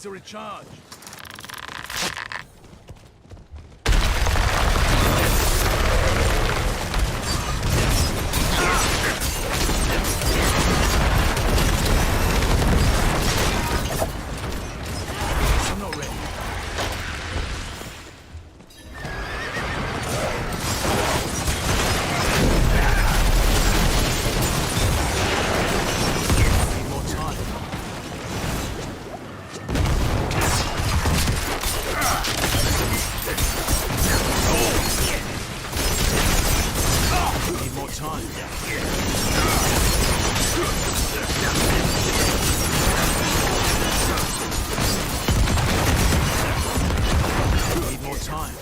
to recharge. I'm not ready. Need more time. Need more time. Need more time.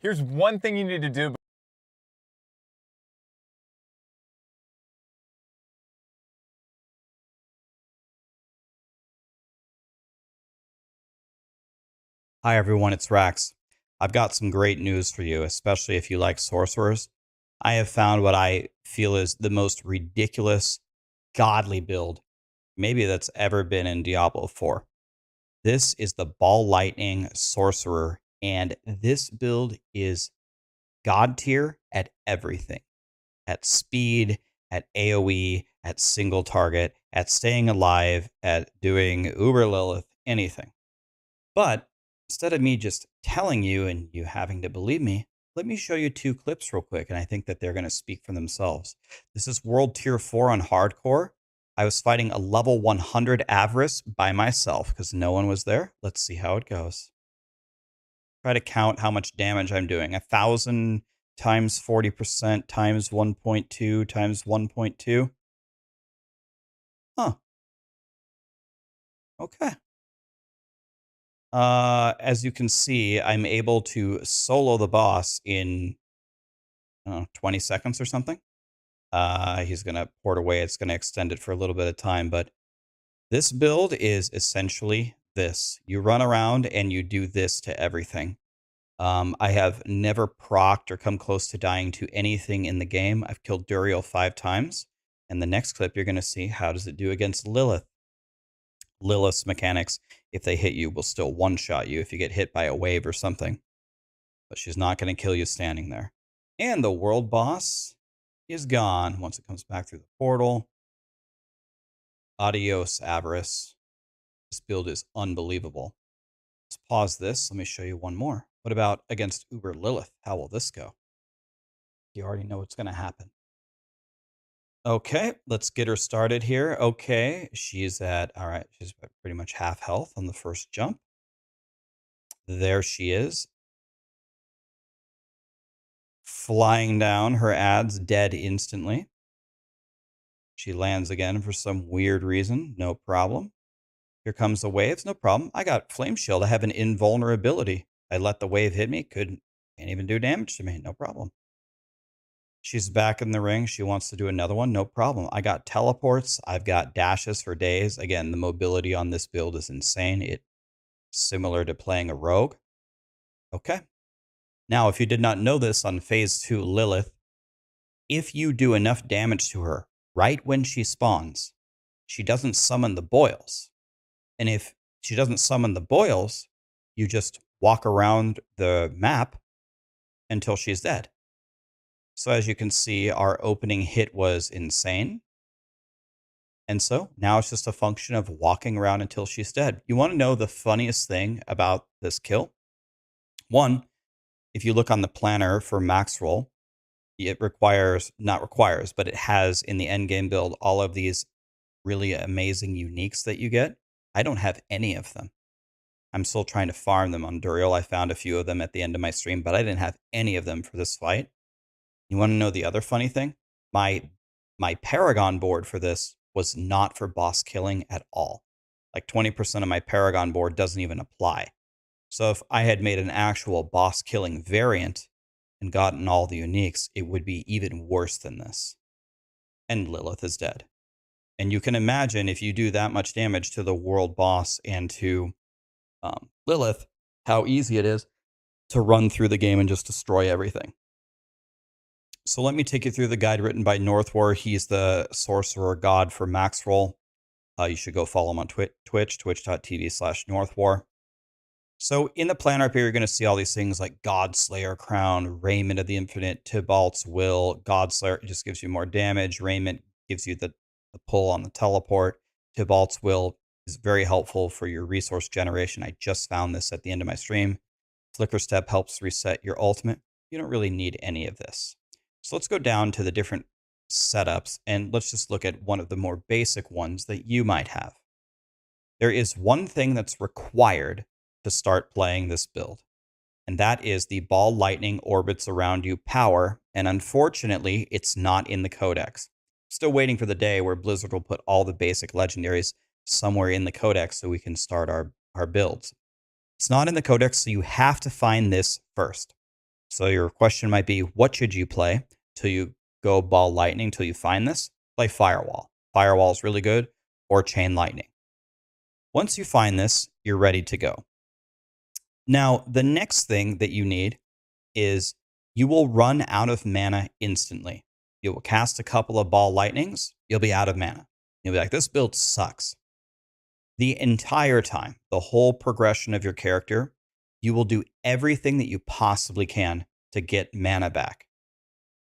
Here's one thing you need to do. Hi everyone, it's Rex. I've got some great news for you, especially if you like sorcerers. I have found what I feel is the most ridiculous, godly build maybe that's ever been in Diablo 4. This is the Ball Lightning Sorcerer, and this build is god tier at everything. At speed, at AoE, at single target, at staying alive, at doing Uber Lilith, anything. But instead of me just telling you and you having to believe me, let me show you two clips real quick. And I think that they're going to speak for themselves. This is World Tier 4 on Hardcore. I was fighting a level 100 Avarice by myself because no one was there. Let's see how it goes. Try to count how much damage I'm doing. 1,000 times 40% times 1.2 times 1.2. Huh. Okay. As you can see, I'm able to solo the boss in 20 seconds or something. He's going to port away. It's going to extend it for a little bit of time. But this build is essentially this. You run around and you do this to everything. I have never procced or come close to dying to anything in the game. I've killed Duriel 5 times. And the next clip, you're going to see how does it do against Lilith. Lilith's mechanics, if they hit you, will still one-shot you if you get hit by a wave or something. But she's not going to kill you standing there. And the world boss is gone once it comes back through the portal. Adios, Avarice. This build is unbelievable. Let's pause this. Let me show you one more. What about against Uber Lilith? How will this go? You already know what's going to happen. Okay, let's get her started here. Okay, she's at, all right, she's pretty much half health on the first jump. There she is. Flying down, her ad's dead instantly. She lands again for some weird reason. No problem. Here comes the waves. No problem. I got Flame Shield. I have an invulnerability. I let the wave hit me. Can't even do damage to me. No problem. She's back in the ring. She wants to do another one. No problem. I got teleports. I've got dashes for days. Again, the mobility on this build is insane. It's similar to playing a rogue. Okay. Now, if you did not know this on phase 2 Lilith, if you do enough damage to her right when she spawns, she doesn't summon the boils. And if she doesn't summon the boils, you just walk around the map until she's dead. So as you can see, our opening hit was insane. And so now it's just a function of walking around until she's dead. You want to know the funniest thing about this kill? One, if you look on the planner for max roll, it not requires, but it has in the end game build all of these really amazing uniques that you get. I don't have any of them. I'm still trying to farm them on Duriel. I found a few of them at the end of my stream, but I didn't have any of them for this fight. You want to know the other funny thing? My Paragon board for this was not for boss killing at all. Like 20% of my Paragon board doesn't even apply. So if I had made an actual boss killing variant and gotten all the uniques, it would be even worse than this. And Lilith is dead. And you can imagine if you do that much damage to the world boss and to Lilith, how easy it is to run through the game and just destroy everything. So let me take you through the guide written by MrThwamps. He's the sorcerer god for max roll. You should go follow him on Twitch, twitch.tv/MrThwamps. So in the planner up here, you're going to see all these things like Godslayer Crown, Raiment of the Infinite, Tybalt's Will. Godslayer just gives you more damage. Raiment gives you the pull on the teleport. Tybalt's Will is very helpful for your resource generation. I just found this at the end of my stream. Flicker Step helps reset your ultimate. You don't really need any of this. So let's go down to the different setups and let's just look at one of the more basic ones that you might have. There is one thing that's required to start playing this build, and that is the Ball Lightning Orbits Around You power, and unfortunately, it's not in the codex. Still waiting for the day where Blizzard will put all the basic legendaries somewhere in the codex so we can start our builds. It's not in the codex, so you have to find this first. So your question might be, what should you play till you go ball lightning, till you find this? Play Firewall. Firewall is really good, or Chain Lightning. Once you find this, you're ready to go. Now, the next thing that you need is you will run out of mana instantly. You will cast a couple of ball lightnings, you'll be out of mana. You'll be like, this build sucks. The entire time, the whole progression of your character, you will do everything that you possibly can to get mana back.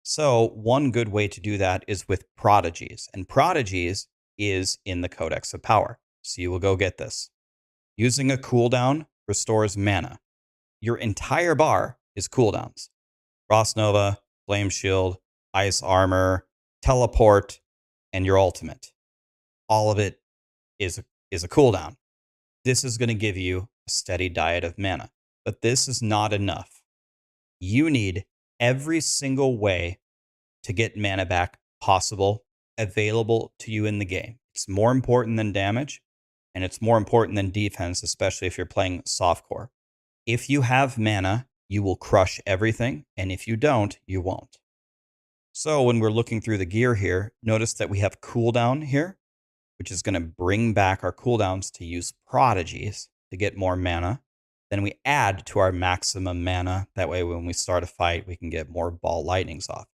So, one good way to do that is with prodigies, and prodigies is in the Codex of Power. So, you will go get this. Using a cooldown restores mana. Your entire bar is cooldowns. Frost Nova, Flame Shield, Ice Armor, Teleport, and your ultimate. All of it is a cooldown. This is going to give you a steady diet of mana. But this is not enough. You need every single way to get mana back possible available to you in the game. It's more important than damage, and it's more important than defense, especially if you're playing softcore. If you have mana, you will crush everything, and if you don't, you won't. So when we're looking through the gear here, notice that we have cooldown here, which is going to bring back our cooldowns to use prodigies to get more mana. Then we add to our maximum mana. That way, when we start a fight, we can get more ball lightnings off.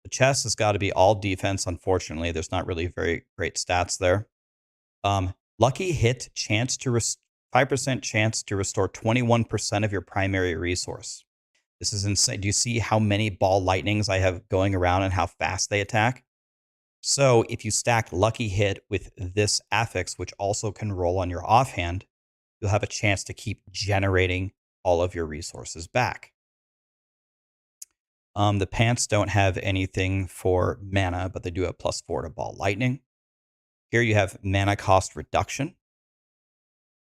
The chest has got to be all defense. Unfortunately, there's not really very great stats there. Lucky hit, 5% chance to restore 21% of your primary resource. This is insane. Do you see how many ball lightnings I have going around and how fast they attack? So if you stack Lucky Hit with this affix, which also can roll on your offhand, you'll have a chance to keep generating all of your resources back. The pants don't have anything for mana, but they do have +4 to ball lightning. Here you have mana cost reduction.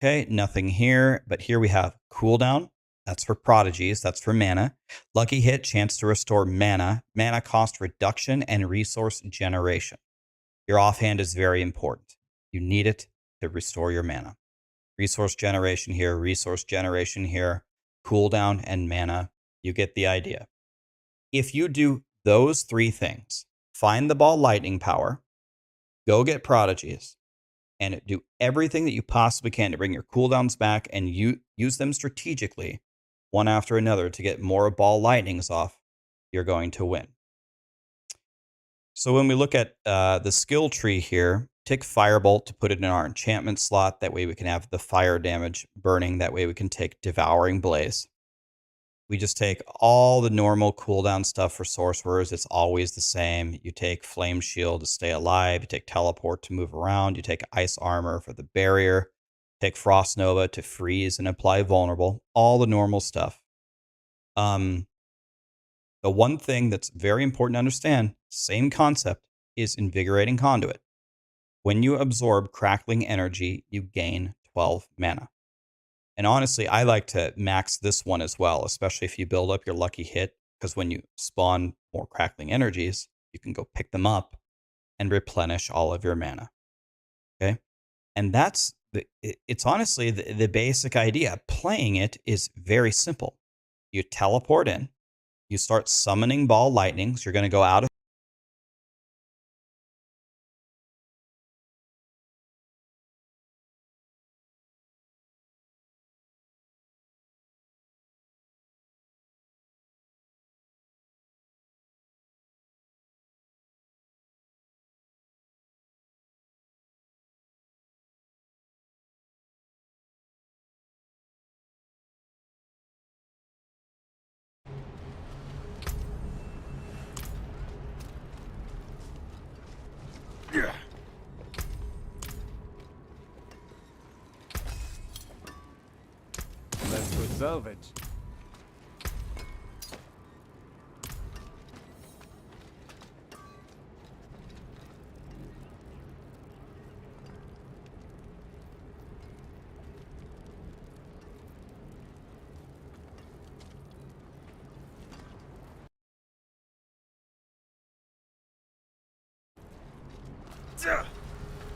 Okay, nothing here, but here we have cooldown. That's for prodigies. That's for mana. Lucky hit, chance to restore mana, mana cost reduction, and resource generation. Your offhand is very important. You need it to restore your mana. Resource generation here, cooldown, and mana. You get the idea. If you do those three things, find the ball lightning power, go get prodigies, and do everything that you possibly can to bring your cooldowns back and use them strategically, one after another, to get more ball lightnings off, you're going to win. So when we look at the skill tree here, take Firebolt to put it in our enchantment slot. That way we can have the fire damage burning. That way we can take Devouring Blaze. We just take all the normal cooldown stuff for sorcerers. It's always the same. You take Flame Shield to stay alive. You take Teleport to move around. You take Ice Armor for the barrier. Take Frost Nova to freeze and apply vulnerable. All the normal stuff. The one thing that's very important to understand, same concept, is Invigorating Conduit. When you absorb Crackling Energy, you gain 12 mana. And honestly, I like to max this one as well, especially if you build up your Lucky Hit, because when you spawn more Crackling Energies, you can go pick them up and replenish all of your mana. Okay? And it's honestly the basic idea. Playing it is very simple. You teleport in, you start summoning ball lightnings, you're going to go out of Let's go salvage.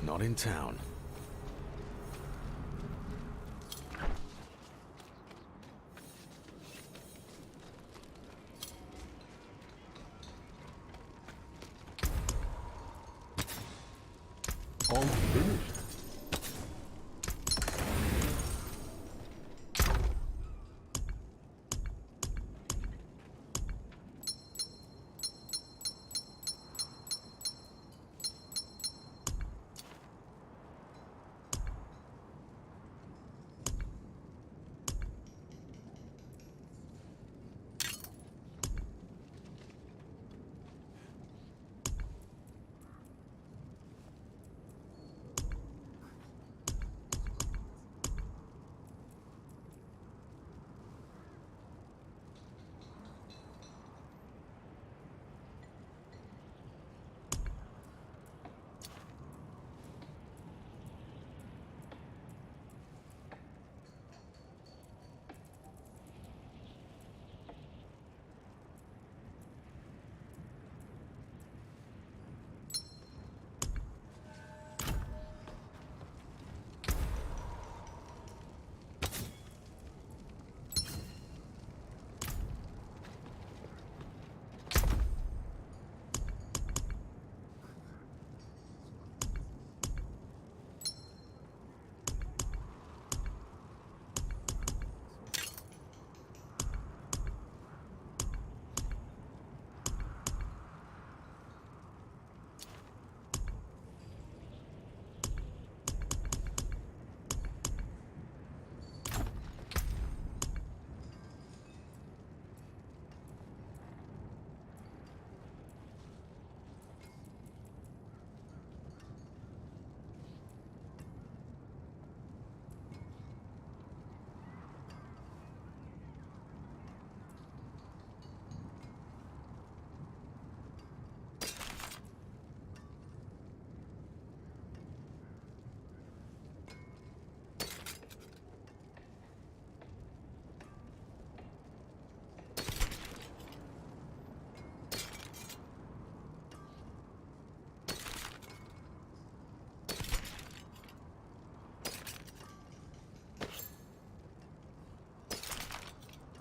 Not in town.